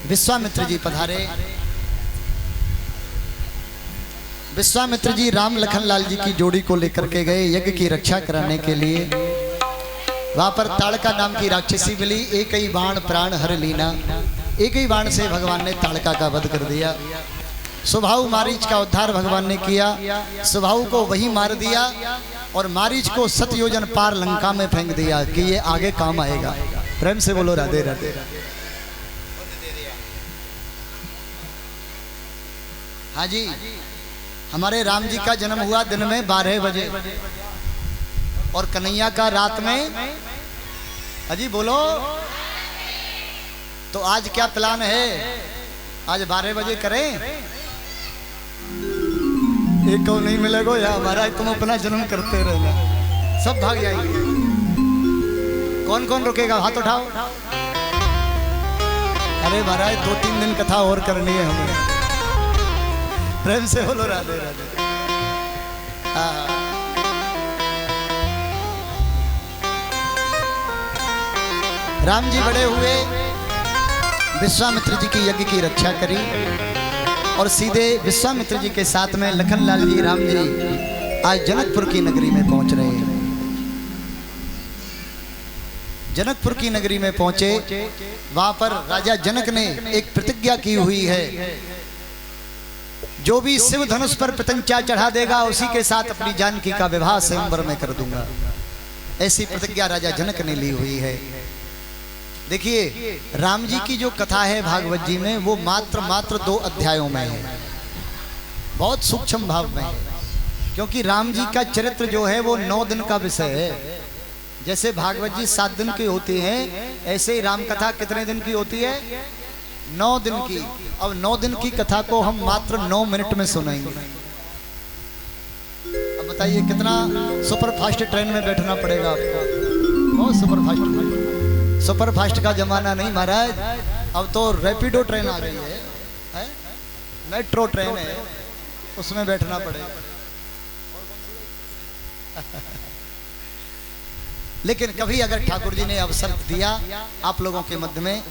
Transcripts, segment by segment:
विश्वामित्र जी पधारे। विश्वामित्र जी राम लखन लाल जी की जोड़ी को लेकर के गए यज्ञ की रक्षा कराने के लिए। वहां पर ताड़का नाम की राक्षसी मिली। एक ही बाण प्राण हर लीना, एक ही बाण से भगवान ने ताड़का का वध कर दिया। सुभाव मारीच का उद्धार भगवान ने किया। सुभाव को वही मार दिया और मारीच को 7 योजन पार लंका में फेंक दिया कि ये आगे काम आएगा। प्रेम से बोलो राधे राधे। हाँ जी, हमारे राम जी का जन्म हुआ दिन में 12 बजे और कन्हैया का रात में। अजी बोलो, तो आज क्या प्लान है? आज 12 बजे करें? एक को नहीं मिलेगा या हमारा, तुम अपना जन्म करते रहना, सब भाग जाएंगे। कौन कौन रुकेगा? हाथ उठाओ। अरे महाराज 2-3 दिन कथा और करनी है हमें। प्रेम से बोलो राधे राधे। राम जी बड़े हुए, विश्वामित्र जी की यज्ञ की रक्षा करी और सीधे विश्वामित्र जी के साथ में लखन लाल जी राम जी आज जनकपुर की नगरी में पहुंच रहे हैं। जनकपुर की नगरी में पहुंचे, वहां पर राजा जनक ने एक प्रतिज्ञा की हुई है, जो भी शिव धनुष पर पतंचा चढ़ा देगा उसी के साथ अपनी जानकी का विवाह स्वयंवर में कर दूंगा। ऐसी प्रतिज्ञा राजा जनक ने ली हुई है। देखिए, राम जी की जो कथा है भागवत जी में, वो मात्र 2 अध्यायों में है, बहुत सूक्ष्म भाव में है। क्योंकि राम जी का चरित्र जो है वो 9 दिन का विषय है। जैसे भागवत जी 7 दिन की होती है, ऐसे ही राम कथा कितने दिन की होती है? 9 दिन की। अब 9 दिन की कथा को हम मात्र 9 मिनट में सुनाएंगे। अब बताइए कितना सुपर फास्ट ट्रेन में बैठना पड़ेगा आपको। बहुत सुपर फास्ट। सुपर फास्ट का जमाना नहीं महाराज, अब तो रैपिडो ट्रेन आ गई है, मेट्रो ट्रेन है, उसमें बैठना पड़ेगा। लेकिन कभी अगर ठाकुर जी ने अवसर दिया आप लोगों के मध्य में,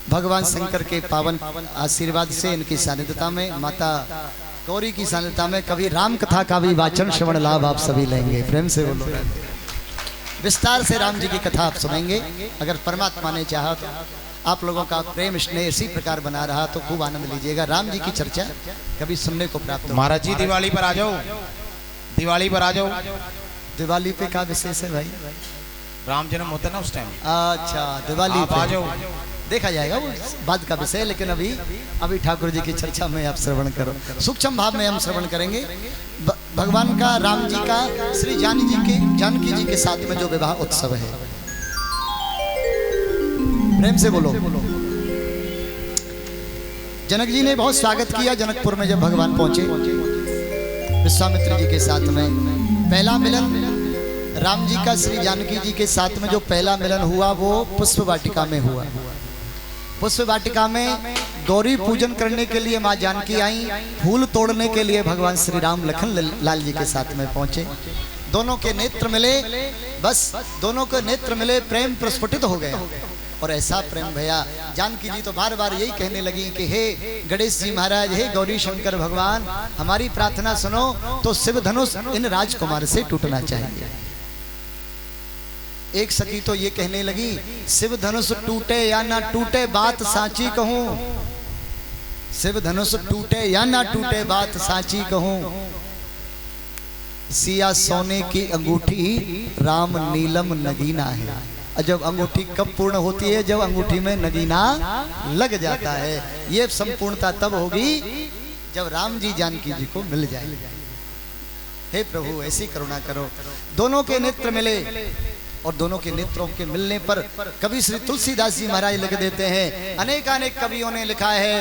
भगवान शंकर के पावन आशीर्वाद से, इनकी सानिध्यता में, माता गौरी की सानिध्यता में, कभी राम कथा का भी वाचन श्रवण लाभ आप सभी लेंगे। प्रेम से बोलो। विस्तार से राम जी की कथा आप सुनेंगे। अगर परमात्मा ने चाहा तो आप लोगों का प्रेम स्नेह इसी प्रकार बना रहा तो खूब आनंद लीजिएगा। राम जी की चर्चा कभी सुनने को प्राप्त हो। महाराज जी दिवाली पर आ जाओ, दिवाली पर आ जाओ। दिवाली पे क्या विशेष है भाई? राम जन्म होता है ना उस टाइम। अच्छा, दिवाली आप आ जाओ, देखा जाएगा, वो बाद का विषय। लेकिन अभी ठाकुर जी की चर्चा में आप श्रवण करो। सूक्ष्म भाव में हम श्रवण करेंगे भगवान का, राम जी का श्री जानकी जी के साथ में जो विवाह उत्सव है। प्रेम से बोलो। जनक जी ने बहुत स्वागत किया जनकपुर में। जब भगवान पहुंचे विश्वामित्र जी के साथ में, पहला मिलन राम जी का श्री जानकी जी के साथ में जो पहला मिलन हुआ वो पुष्प वाटिका में हुआ। पुष्प वाटिका में गौरी पूजन करने के लिए माँ जानकी आई, फूल तोड़ने के लिए भगवान श्री राम लखन लाल जी के साथ में पहुंचे। दोनों के नेत्र मिले, बस दोनों के नेत्र मिले, प्रेम प्रस्फुटित हो गया। और ऐसा प्रेम भैया, जानकी जी तो बार बार यही कहने लगी कि हे गणेश जी महाराज, हे गौरी शंकर भगवान, हमारी प्रार्थना सुनो। तो शिव धनुष इन राजकुमार से टूटना चाहिए। एक सखी तो ये कहने लगी, शिव धनुष टूटे या ना टूटे बात साची कहूं, शिव धनुष टूटे या ना टूटे बात साची कहूं, सिया सोने की अंगूठी राम नीलम नगीना है। और जब अंगूठी कब पूर्ण होती है? जब अंगूठी में नगीना लग जाता है। ये संपूर्णता तब होगी जब राम जी जानकी जी को मिल जाए। हे प्रभु ऐसी करुणा करो। दोनों के नेत्र मिले और दोनों के नेत्रों के मिलने पर कवि श्री तुलसीदास जी महाराज लिख देते हैं, अनेक कवियों ने लिखा है,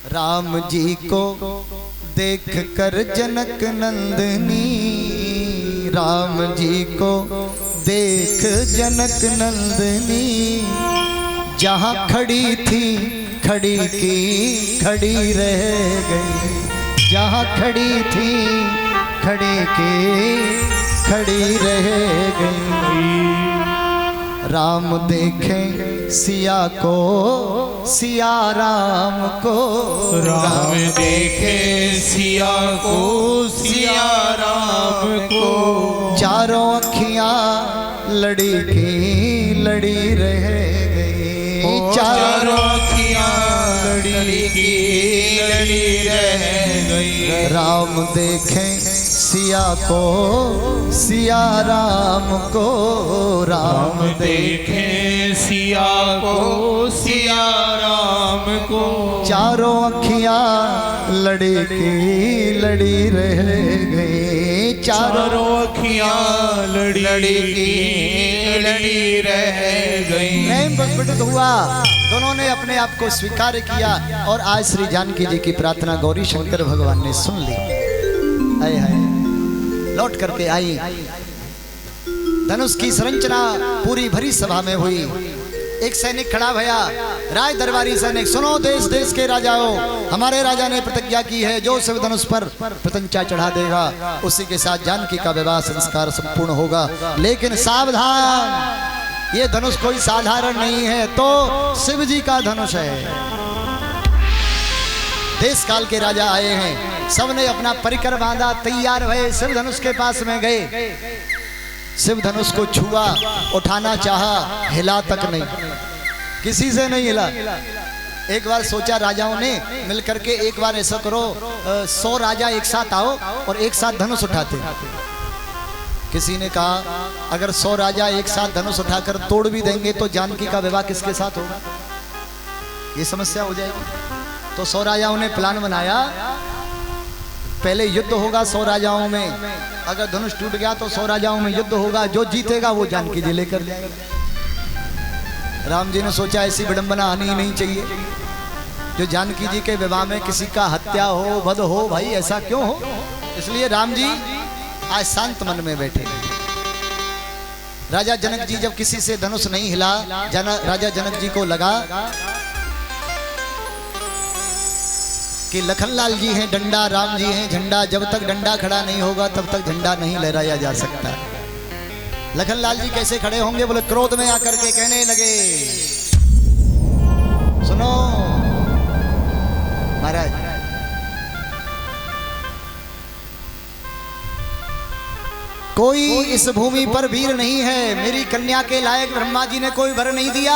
राम जी को देख कर जनक नंदनी, राम जी को देख जनक नंदनी, जहाँ खड़ी थी खड़ी की खड़ी रह गई, जहाँ खड़ी थी खड़ी की खड़ी रह गई। राम देखें सिया को, सिया राम को। राम देखे सिया को, सिया राम को। चारों अखियां लड़ी की लड़ी रह गई। चारों अखियां लड़ी की लड़ी रह गई। राम देखें सिया को, सिया राम को। राम देखे सिया को, सिया राम को। चारों अखियां लड़ी की लड़ी रह गई। चारों अखियां लड़ी की लड़ी रह गई। प्रेम प्रस्फुटित हुआ, दोनों ने अपने आप को स्वीकार किया और आज श्री जानकी जी की प्रार्थना गौरी शंकर भगवान ने सुन ली। हाय हाय, लौट करके आई। धनुष की संरचना पूरी भरी सभा में हुई। एक सैनिक खड़ा भया, राज दरबारी सैनिक, सुनो देश देश के राजाओं, हमारे राजा ने प्रतिज्ञा की है, जो शिव धनुष पर प्रत्यंचा चढ़ा देगा उसी के साथ जानकी का विवाह संस्कार संपूर्ण होगा। लेकिन सावधान, ये धनुष कोई साधारण नहीं है, तो शिव जी का धनुष है। देश काल के राजा आए हैं, सबने अपना परिकर बांधा, तैयार भये, शिव धनुष के पास में गए। शिव धनुष को छुआ, उठाना चाहा, हिला तक नहीं, किसी से नहीं हिला। एक बार सोचा राजाओं ने मिलकर के, एक बार ऐसा करो 100 राजा एक साथ आओ और एक साथ धनुष उठाते। किसी ने कहा अगर 100 राजा एक साथ धनुष उठाकर तोड़ भी देंगे तो जानकी का विवाह किसके साथ होगा, ये समस्या हो जाएगी। तो 100 राजाओं ने प्लान बनाया, पहले युद्ध होगा 100 राजाओं में, अगर धनुष टूट गया तो 100 राजाओं में युद्ध होगा, जो जीतेगा वो जानकी जी लेकर जाएगा। राम जी ने सोचा ऐसी विडंबना आनी ही नहीं चाहिए, जो जानकी जी के विवाह में किसी का हत्या हो, वध हो, भाई ऐसा क्यों हो। इसलिए राम जी आज शांत मन में बैठे। राजा जनक जी जब किसी से धनुष नहीं हिला, राजा जनक जी को लगा कि लखनलाल जी हैं डंडा, राम जी हैं झंडा, जब तक डंडा खड़ा नहीं होगा तब तक झंडा नहीं लहराया जा सकता। लखनलाल जी कैसे खड़े होंगे, बोले क्रोध में आकर के कहने लगे, सुनो महाराज, कोई इस भूमि पर वीर नहीं है, मेरी कन्या के लायक ब्रह्मा जी ने कोई वर नहीं दिया,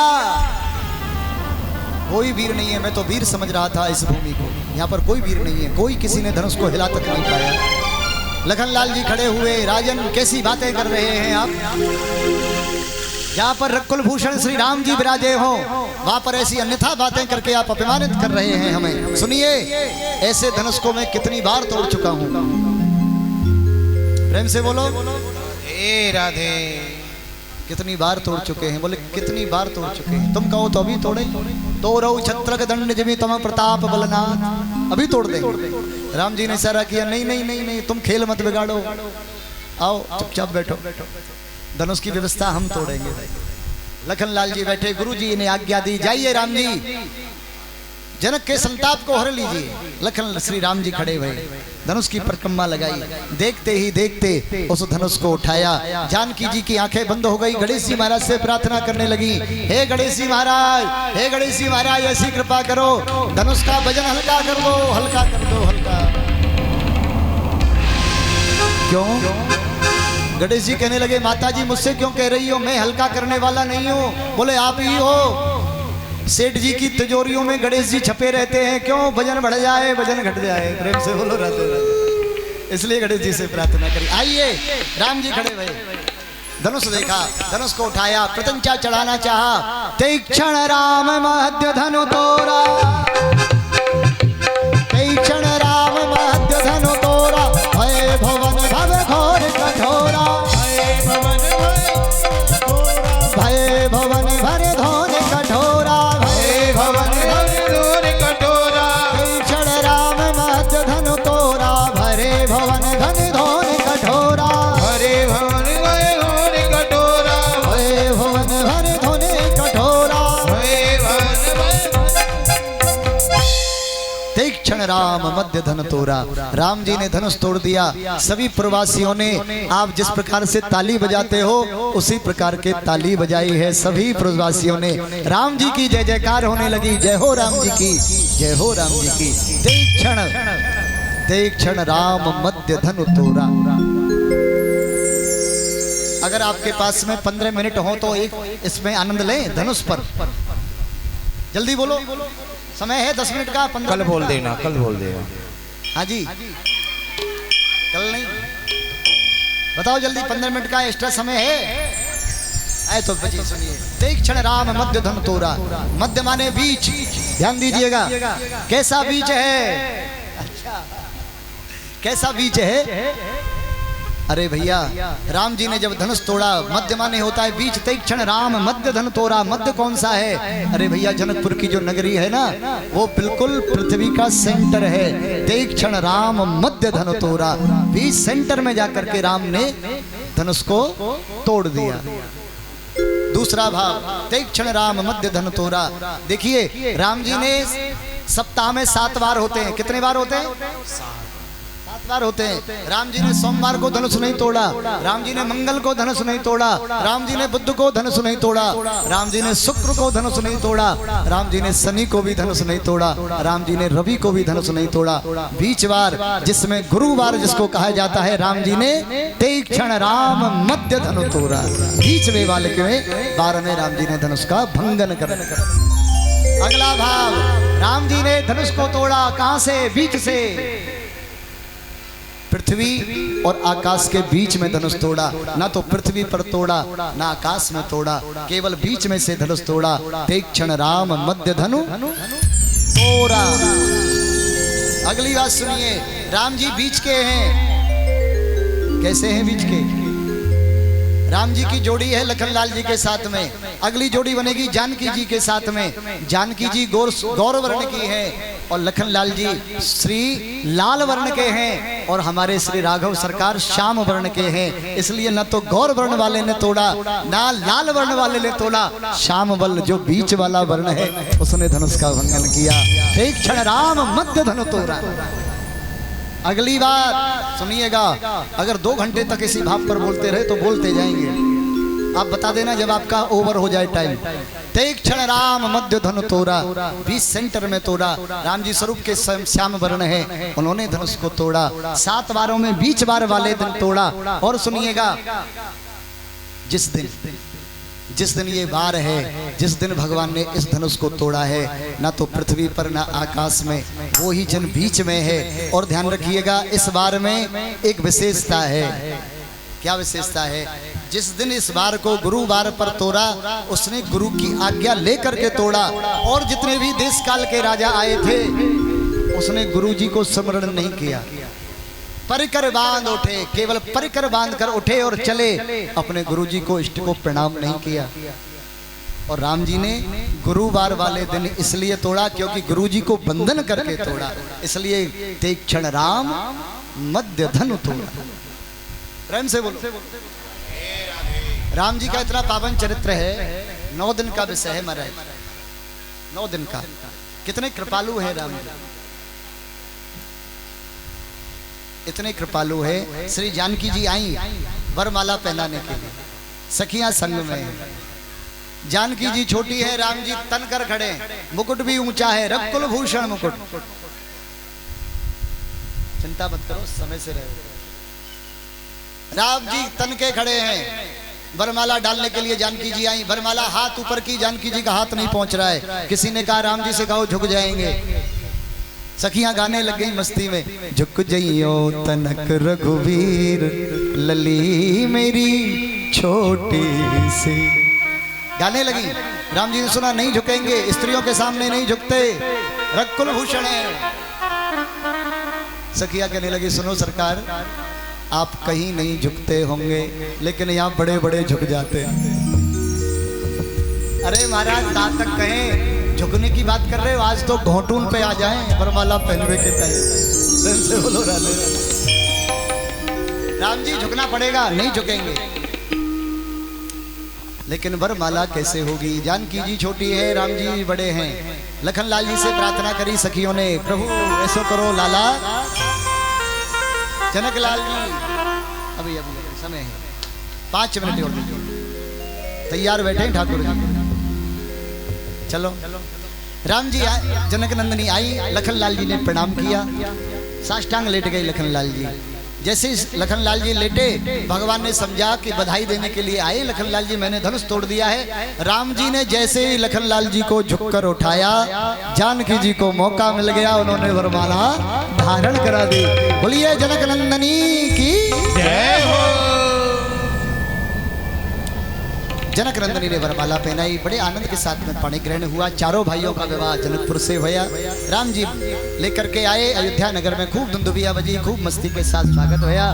कोई वीर नहीं है। मैं तो वीर समझ रहा था इस भूमि को, यहाँ पर कोई वीर नहीं है, कोई किसी ने धनुष को हिला तक नहीं पाया। लखनलाल जी खड़े हुए, राजन कैसी बातें कर रहे हैं आप, जहाँ पर रकुल भूषण श्री राम जी विराजे हो वहाँ पर ऐसी अन्यथा बातें करके आप अपमानित कर रहे हैं हमें। सुनिए, ऐसे धनुष को मैं कितनी बार तोड़ चुका हूँ, प्रेम से बोलो, हे राधे, कितनी बार तोड़ चुके हैं। बोले कितनी बार तोड़ चुके हैं, तुम कहो तो अभी तोड़े, तोड़ो छत्रक दंड जिमी तम प्रताप बलनाथ, अभी तोड़ देंगे। राम जी ने इशारा किया, नहीं नहीं नहीं नहीं, तुम खेल मत बिगाड़ो, आओ चुपचाप बैठो, धनुष की व्यवस्था हम तोड़ेंगे। लखनलाल जी बैठे, गुरु जी ने आज्ञा दी, जाइए राम जी, जनक के संताप को हर लीजिए। लखन श्री राम जी खड़े हुए, धनुष की परिक्रमा लगाई, देखते ही देखते उस धनुष को उठाया। जानकी जी की आंखें बंद हो गई, गणेश जी महाराज से प्रार्थना करने लगी, हे गणेश जी महाराज, हे गणेश जी महाराज, ऐसी कृपा करो, धनुष का वजन हल्का कर दो, हल्का कर दो, हल्का। क्यों? गणेश जी कहने लगे, माता जी मुझसे क्यों कह रही हो, मैं हल्का करने वाला नहीं हूँ। बोले आप ही हो, सेठ जी की तिजोरियों में गणेश जी छपे रहते हैं, क्यों वजन बढ़ जाए वजन घट जाए। प्रेम से बोलो राधे राधे। इसलिए गणेश जी से प्रार्थना करी। आइए, राम जी खड़े हुए, धनुष देखा, धनुष को उठाया, प्रत्यंचा चढ़ाना चाहा, तीक्ष्ण राम महद्य धनु तोरा, तीक्ष्ण राम महद्य धनु तोरा, भय भवन भव घोर कठोरा, भय भवन भर धोन कठोरा, भय भवन भर धोन कठोरा, तीक्ष्ण राम महद्य धनु तोरा, भरे भवन धन धोन कठोरा, भरे भवन भय धोन कठोरा, भय भवन भर धोन कठोरा, भय भवन तीक्ष्ण क्षण राम मध्य धन तोड़ा। राम जी ने धनुष तोड़ दिया। सभी प्रवासियों ने आप जिस प्रकार से ताली बजाते हो उसी प्रकार के ताली बजाई है सभी प्रवासियों ने। राम जी की जय जयकार होने लगी। जय हो राम जी की, जय हो राम जी की। ते क्षण राम मध्य धनु तोड़ा। अगर आपके पास में 15 मिनट हो तो एक इसमें आनंद लें धनुष पर। जल्दी बोलो, समय है 10 मिनट का। 15 कल बोल देना, कल बोल देना। हाँ जी, कल नहीं, बताओ जल्दी। 15 मिनट का एक्स्ट्रा समय है। आए तो बची सुनिए। देख क्षण राम मध्य धन तोड़ा। मध्य माने बीच, ध्यान दीजिएगा। कैसा बीच है? अच्छा, कैसा बीच है? अरे भैया, राम जी ने जब धनुष तोड़ा, मध्य माने होता है बीच। ते क्षण राम मध्य धन तोड़ा। मध्य कौन सा है? अरे भैया, जनकपुर की जो नगरी है ना, वो बिल्कुल पृथ्वी का सेंटर है। ते क्षण राम मध्य धन तोड़ा। बीच सेंटर में जाकर के राम ने धनुष को तोड़ दिया। दूसरा भाव, ते क्षण राम मध्य धन तोड़ा। देखिए, राम जी ने सप्ताह में 7 बार होते हैं। कितने बार होते हैं? 7 बार होते हैं। राम जी ने सोमवार को धनुष नहीं तोड़ा। राम जी ने मंगल को धनुष नहीं तोड़ा। राम जी ने बुध को धनुष नहीं तोड़ा। राम जी ने शुक्र को धनुष नहीं तोड़ा। राम जी ने शनि को भी धनुष नहीं तोड़ा। राम जी ने रवि को भी धनुष नहीं तोड़ा। बीच बार, जिसमें गुरुवार जिसको कहा जाता है, राम जी ने ते क्षण राम मध्य धनु तोड़ा। बीच में वाले के 12 में राम जी ने धनुष का भंगन कर। अगला भाव, राम जी ने धनुष को तोड़ा। कहां से? बीच से। पृथ्वी और आकाश के बीच में धनुष तोड़ा। ना तो पृथ्वी पर तोड़ा, ना आकाश में तोड़ा, केवल बीच में से धनुष तोड़ा। ते क्षण राम मध्य धनु तोड़ा। अगली बात सुनिए। राम जी बीच के हैं। कैसे हैं बीच के? राम जी की जोड़ी है लखनलाल जी के साथ में। अगली जोड़ी बनेगी जानकी जी के साथ में। जानकी जी गौर वर्ण की है और लखनलाल जी श्री लाल वर्ण के हैं और हमारे श्री राघव सरकार श्याम वर्ण के हैं। इसलिए न तो गौर वर्ण वाले ने तोड़ा, ना लाल वर्ण वाले ने तोड़ा। श्याम वर्ण जो बीच वाला वर्ण है उसने धनुष का भंगन किया। एक क्षण राम मध्य धनु तोड़ा। अगली बात सुनिएगा। अगर 2 घंटे तक इसी भाव पर बोलते रहे तो बोलते जाएंगे। आप बता देना जब आपका ओवर हो जाए टाइम। ते क्षण राम मध्य धनु तोड़ा। बीच सेंटर में तोड़ा। राम जी स्वरूप के श्याम वर्ण है, उन्होंने धनुष को तोड़ा। 7 बारों में बीच बार वाले दिन तोड़ा। और सुनिएगा, जिस दिन ये वार है, जिस दिन भगवान ने इस धनुष को तोड़ा है, ना तो पृथ्वी पर ना आकाश में, वो ही जन बीच में है। और ध्यान रखिएगा, इस बार में एक विशेषता है। क्या विशेषता है? जिस दिन इस बार को गुरुवार पर तोड़ा, उसने गुरु की आज्ञा लेकर के तोड़ा। और जितने भी देश काल के राजा आए थे, उसने गुरु जी को स्मरण नहीं किया। परिकर बांध उठे, केवल परिकर बांध कर उठे और चले। अपने गुरुजी को इष्ट को प्रणाम नहीं किया। और राम जी ने गुरुवार वाले दिन इसलिए तोड़ा क्योंकि गुरुजी को बंधन करके तोड़ा। इसलिए ते क्षण राम मध्य धनु तोड़ा। प्रेम से बोलो। राम जी का इतना पावन चरित्र है। 9 दिन का विषय है महाराज। 9 दिन का। कितने कृपालु है राम जी, इतने कृपालु है। श्री जानकी जी आई वरमाला पहनाने के लिए, सखियां संग में। जानकी जी छोटी है, राम जी तन कर खड़े। मुकुट भी ऊंचा है, रकुल भूषण मुकुट। चिंता मत करो, समय से रहो। राम जी तन के खड़े हैं। वरमाला डालने के लिए जानकी जी आई। वरमाला हाथ ऊपर की, जानकी जी का हाथ नहीं पहुंच रहा है। किसी ने कहा राम जी से कहो झुक जाएंगे। सखियां गाने लग गई मस्ती में। झुक जइयो तनक रघुवीर, लली मेरी छोटी सी। गाने लगी। राम जी ने सुना नहीं झुकेंगे, स्त्रियों के सामने नहीं झुकते, रकुल भूषण है। सखियां कहने लगी सुनो सरकार, आप कहीं नहीं झुकते होंगे, लेकिन यहाँ बड़े बड़े झुक जाते हैं। अरे महाराज कहाँ तक कहें, झुकने की बात कर रहे हो, आज तो घोटून पे आ जाएं वरमाला पहनवे के तय से बोलो। राम जी झुकना पड़ेगा, नहीं झुकेंगे। लेकिन वरमाला कैसे होगी? जानकी जी छोटी है, राम जी बड़े हैं। लखन लाल जी से प्रार्थना करी सखियों ने, प्रभु ऐसो करो लाला। जनक लाल जी अभी समय है, 5 मिनट और दीजिए, तैयार बैठे हैं ठाकुर जी। चलो राम जी जनक नंदनी आई, लखन लाल जी ने प्रणाम किया, साष्टांग लेट गए लखन लाल जी। जैसे लखन लाल जी लेटे, भगवान ने समझा कि बधाई देने के लिए आए लखन लाल जी, मैंने धनुष तोड़ दिया है। राम जी ने जैसे ही लखन लाल जी को झुककर उठाया, जानकी जी को मौका मिल गया, उन्होंने वरमाला धारण करा दी। बोलिए जनक नंदनी की जय हो। जनक नंदनी ने वरमाला पहनाई, बड़े आनंद के साथ में पाणी ग्रहण हुआ। चारों भाइयों का विवाह जनकपुर से हुआ। राम जी लेकर के आए अयोध्या नगर में, खूब धुंधुबिया बजी, खूब मस्ती के साथ स्वागत हुआ।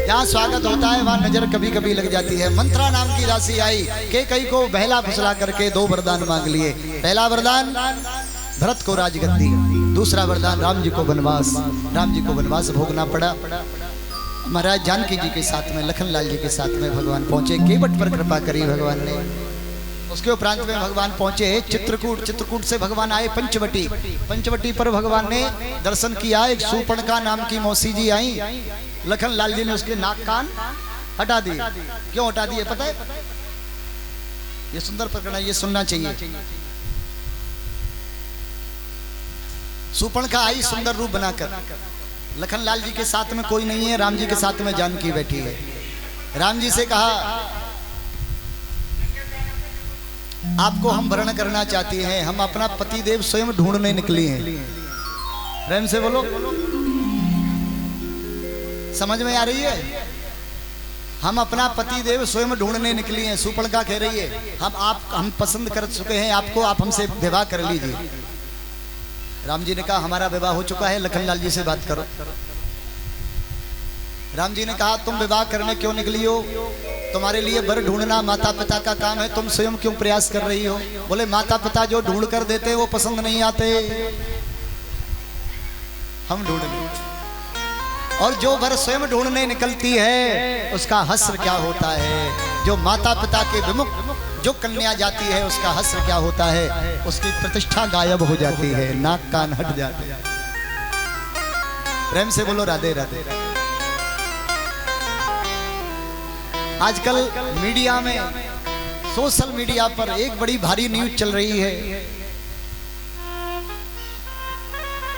जहाँ स्वागत होता है वहाँ नजर कभी कभी लग जाती है। मंत्रा नाम की दासी आई, के कई को बहला फुसला करके 2 वरदान मांग लिए। पहला वरदान भरत को राजगद्दी, दूसरा वरदान राम जी को वनवास। राम जी को वनवास भोगना पड़ा। महाराज जानकी जी के साथ में, लखन लाल जी के साथ में भगवान पहुंचे, केवट पर कृपा करी भगवान ने। उसके उपरांत में भगवान पहुंचे चित्रकूट। चित्रकूट से भगवान आए पंचवटी। पंचवटी पर भगवान ने दर्शन किया। एक सूर्पणखा नाम की मौसी जी आई, लखन लाल जी ने उसके नाक कान हटा दिए। क्यों हटा दिए पता है? ये सुंदर प्रकरण है, ये सुनना चाहिए। सूर्पणखा आई सुंदर रूप बनाकर, लखन लाल जी के साथ में कोई नहीं है, राम जी के साथ में जानकी बैठी है। राम जी से कहा, आपको हम वर्ण करना चाहते हैं, हम अपना पति देव स्वयं ढूंढने निकली हैं। प्रेम से बोलो, समझ में आ रही है? हम अपना पति देव स्वयं ढूंढने निकली हैं। सूर्पणखा कह रही है, हम पसंद कर चुके हैं आपको, आप हमसे विवाह कर लीजिए। राम जी ने कहा, हमारा विवाह हो चुका है, लखन लाल जी से बात करो। राम जी ने कहा, तुम विवाह करने क्यों निकली हो? तुम्हारे लिए वर ढूंढना माता पिता का काम है, तुम स्वयं क्यों प्रयास कर रही हो? बोले, माता पिता जो ढूंढ कर देते वो पसंद नहीं आते, हम ढूंढ लें। और जो वर स्वयं ढूंढने निकलती है उसका हस्र क्या होता है? जो माता पिता के विमुख जो कन्या जाती है उसका हस्र क्या होता है? उसकी प्रतिष्ठा गायब हो जाती है, नाक कान हट जाते हैं। प्रेम से बोलो राधे राधे। आजकल मीडिया में, सोशल मीडिया पर एक बड़ी भारी न्यूज चल रही है।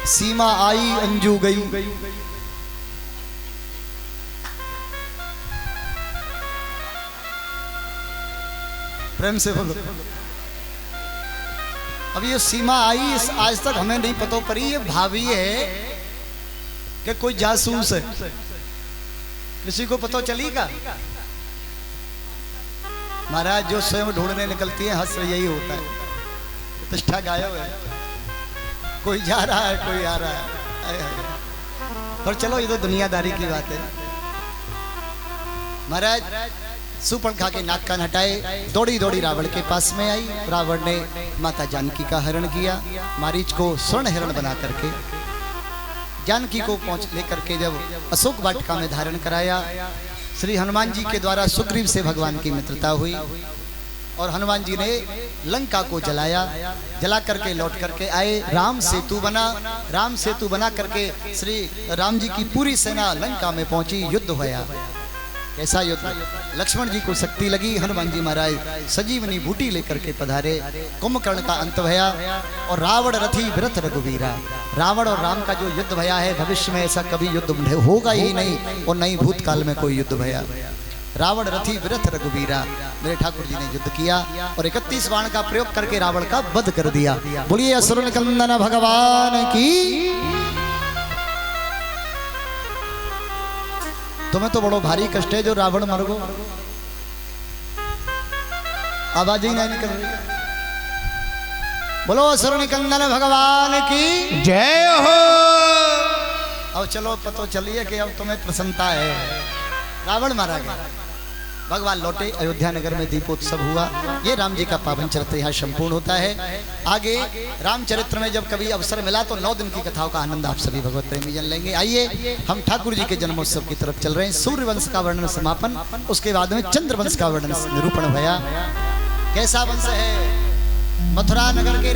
सीमा आई अंजू गई। प्रेम से बोलो। अब ये सीमा आई, आज तक हमें नहीं पता पड़ी ये भावी है कि कोई जासूस है, किसी को पता चलेगा? महाराज जो स्वयं ढूंढने निकलती है हस्र यही होता है, प्रतिष्ठा गायब है। कोई जा रहा है, कोई आ रहा है। पर चलो ये तो दुनियादारी की बात है। महाराज सूर्पणखा के नाक कान हटाए, दौड़ी दौड़ी रावण के पास में आई। रावण ने माता जानकी का हरण किया, मारीच को स्वर्ण हिरण बना करके जानकी को पहुंच लेकर के जब अशोक वाटिका में धारण कराया, श्री हनुमान जी के द्वारा सुग्रीव से भगवान की मित्रता हुई और हनुमान जी ने लंका को जलाया। जला करके लौट करके आए, राम सेतु बना। राम सेतु बना करके श्री राम जी की पूरी सेना लंका में पहुंची, युद्ध हुआ। ऐसा युद्ध, लक्ष्मण जी को शक्ति लगी, हनुमान जी महाराज संजीवनी बूटी लेकर के पधारे। कुंभकर्ण का अंत भया और रावण रथी विरथ रघुवीरा। रावण और राम का जो युद्ध भया है, भविष्य में ऐसा कभी युद्ध होगा ही नहीं और नहीं भूतकाल में कोई युद्ध भया। रावण रथी विरथ रघुवीरा, मेरे ठाकुर जी ने युद्ध किया और 31 बाण का प्रयोग करके रावण का वध कर दिया। बोलिए असुर निकंदन भगवान की। तुम्हें तो बड़ो भारी कष्ट है जो रावण मर गो, आवाज ही नहीं निकल रही। बोलो असुर निकंदन भगवान की जय हो। अब चलो पतो चलिए कि अब तुम्हें प्रसन्नता है, रावण मारा गया। भगवान लौटे, अयोध्या नगर में दीपोत्सव हुआ। ये राम जी का पावन चरित्र यहाँ संपूर्ण होता है। आगे रामचरित्र में जब कभी अवसर मिला तो 9 दिन की कथाओं का आनंद आप सभी भगवत प्रेमी जन लेंगे। आइए हम ठाकुर जी के जन्मोत्सव की तरफ चल रहे हैं। सूर्यवंश का वर्णन समापन, उसके बाद में चंद्रवंश का वर्णन निरूपण भया। कैसा वंश है? मथुरा नगर के